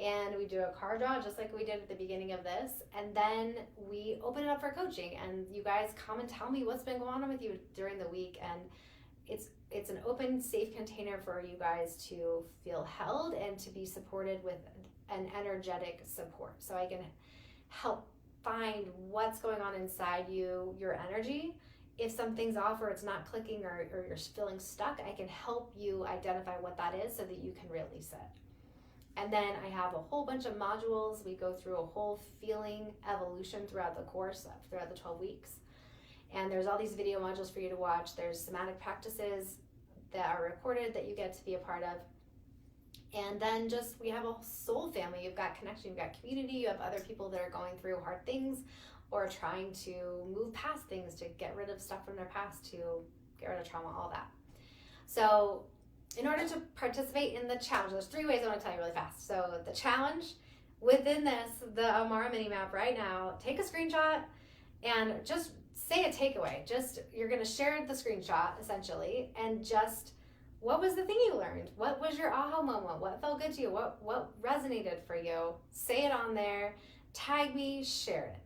and we do a card draw just like we did at the beginning of this, and then we open it up for coaching, and you guys come and tell me what's been going on with you during the week, and it's an open, safe container for you guys to feel held and to be supported with an energetic support. So I can help find what's going on inside you, your energy. If something's off or it's not clicking or you're feeling stuck, I can help you identify what that is so that you can release it. And then I have a whole bunch of modules. We go through a whole feeling evolution throughout the course, throughout the 12 weeks. And there's all these video modules for you to watch. There's somatic practices that are recorded that you get to be a part of. And then we have a soul family. You've got connection, you've got community, you have other people that are going through hard things or trying to move past things, to get rid of stuff from their past, to get rid of trauma, all that. So in order to participate in the challenge, there's 3 ways I want to tell you really fast. So the challenge within this, the AMARA Mini Map right now, take a screenshot and just say a takeaway. You're going to share the screenshot essentially, and what was the thing you learned? What was your aha moment? What felt good to you? What resonated for you? Say it on there, tag me, share it.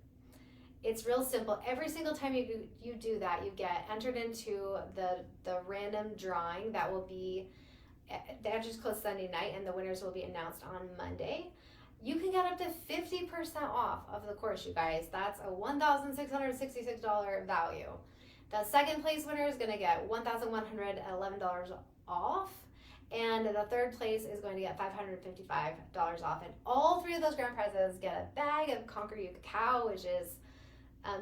It's real simple. Every single time you do that, you get entered into the random drawing that will be, the entries close Sunday night, and the winners will be announced on Monday. You can get up to 50% off of the course, you guys. That's a $1,666 value. The second place winner is going to get $1,111 off, and the third place is going to get $555 off. And all 3 of those grand prizes get a bag of Conquer You cacao, which is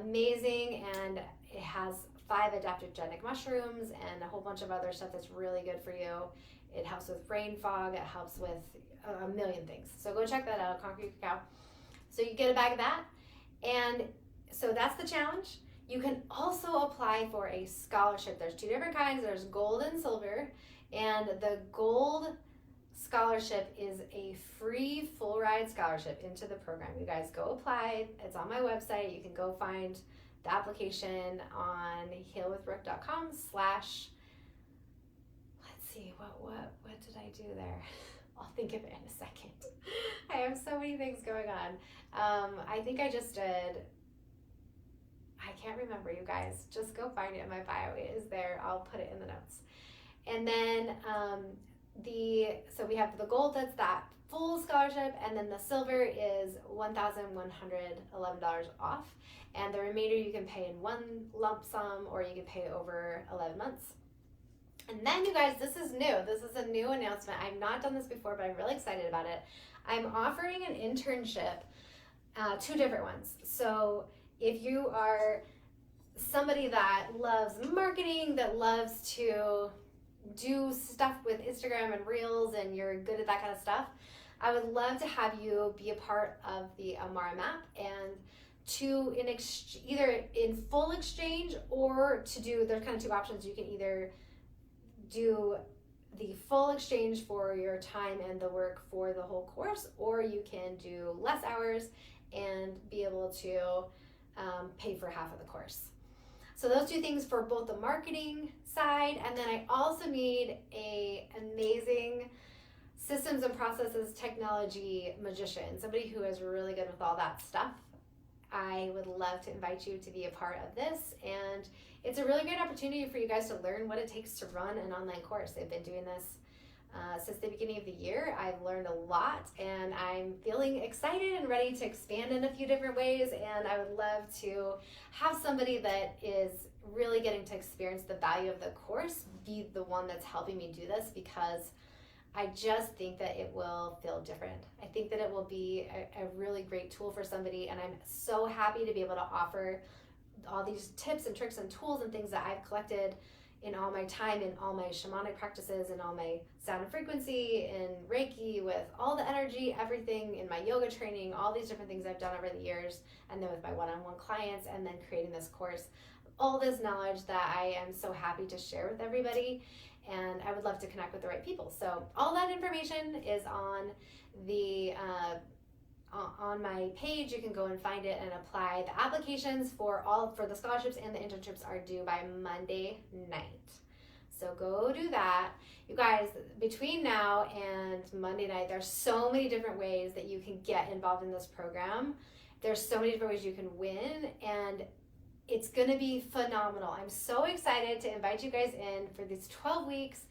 amazing, and it has 5 adaptogenic mushrooms and a whole bunch of other stuff that's really good for you. It helps with brain fog. It helps with a million things. So go check that out, Conquer Your Cacao. So you get a bag of that. And so that's the challenge. You can also apply for a scholarship. There's two different kinds. There's gold and silver, and the gold scholarship is a free full ride scholarship into the program. You guys go apply. It's on my website. You can go find the application on healwithbrooke.com / let's see, what did I do there? I'll think of it in a second. I have so many things going on. I think I just did, I can't remember, you guys. Just go find it in my bio. It is there. I'll put it in the notes. And then so we have the gold, that's that full scholarship, and then the silver is $1,111 off. And the remainder you can pay in one lump sum, or you can pay over 11 months. And then, you guys, this is new. This is a new announcement. I've not done this before, but I'm really excited about it. I'm offering an internship, 2 different ones. So if you are somebody that loves marketing, that loves to do stuff with Instagram and Reels, and you're good at that kind of stuff, I would love to have you be a part of the AMARA Map, and to either in full exchange, or to do, there's kind of 2 options. You can either do the full exchange for your time and the work for the whole course, or you can do less hours and be able to pay for half of the course. So those 2 things for both the marketing side, and then I also need a amazing systems and processes technology magician, somebody who is really good with all that stuff. I would love to invite you to be a part of this, and it's a really great opportunity for you guys to learn what it takes to run an online course. They've been doing this since the beginning of the year. I've learned a lot, and I'm feeling excited and ready to expand in a few different ways, and I would love to have somebody that is really getting to experience the value of the course be the one that's helping me do this, because I just think that it will feel different. I think that it will be a really great tool for somebody, and I'm so happy to be able to offer all these tips and tricks and tools and things that I've collected in all my time, in all my shamanic practices, in all my sound and frequency, in Reiki, with all the energy, everything, in my yoga training, all these different things I've done over the years, and then with my one-on-one clients, and then creating this course. All this knowledge that I am so happy to share with everybody, and I would love to connect with the right people. So all that information is on the on my page. You can go and find it and apply. The applications for the scholarships and the internships are due by Monday night. So go do that. You guys, between now and Monday night, there's so many different ways that you can get involved in this program. There's so many different ways you can win, and it's gonna be phenomenal. I'm so excited to invite you guys in for these 12 weeks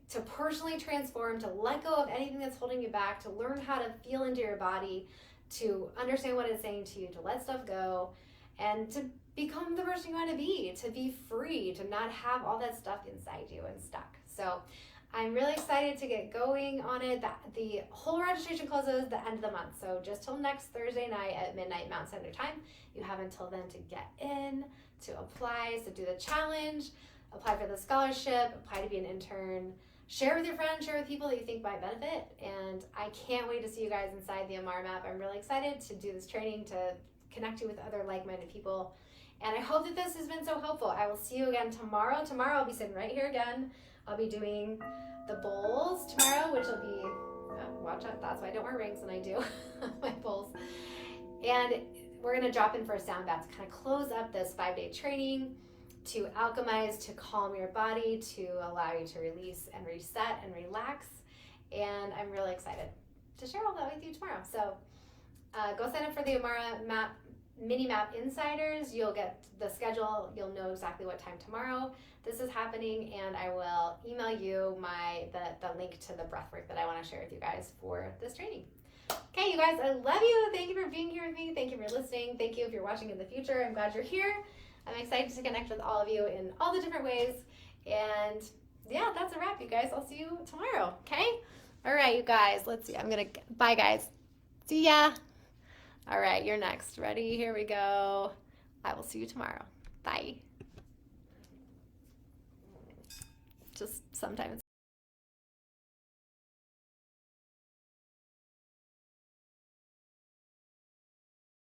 to personally transform, to let go of anything that's holding you back, to learn how to feel into your body, to understand what it's saying to you, to let stuff go, and to become the person you want to be free, to not have all that stuff inside you and stuck. So I'm really excited to get going on it. The whole registration closes the end of the month, so just till next Thursday night at midnight Mountain Standard Time. You have until then to get in, to apply, so do the challenge, apply for the scholarship, apply to be an intern, share with your friends, share with people that you think might benefit, and I can't wait to see you guys inside the AMARA Map. I'm really excited to do this training, to connect you with other like-minded people, and I hope that this has been so helpful. I will see you again tomorrow. Tomorrow I'll be sitting right here again. I'll be doing the bowls tomorrow, which will be, watch out, that's why I don't wear rings when I do my bowls. And we're gonna drop in for a sound bath to kind of close up this 5-day training, to alchemize, to calm your body, to allow you to release and reset and relax. And I'm really excited to share all that with you tomorrow. So go sign up for the AMARA Mini Map Insiders. You'll get the schedule. You'll know exactly what time tomorrow this is happening, and I will email you the link to the breathwork that I want to share with you guys for this training. Okay, you guys, I love you. Thank you for being here with me. Thank you for listening. Thank you if you're watching in the future. I'm glad you're here. I'm excited to connect with all of you in all the different ways. And yeah, that's a wrap, you guys. I'll see you tomorrow, okay? All right, you guys, let's see. Bye, guys. See ya. All right, you're next. Ready? Here we go. I will see you tomorrow. Bye. Just sometimes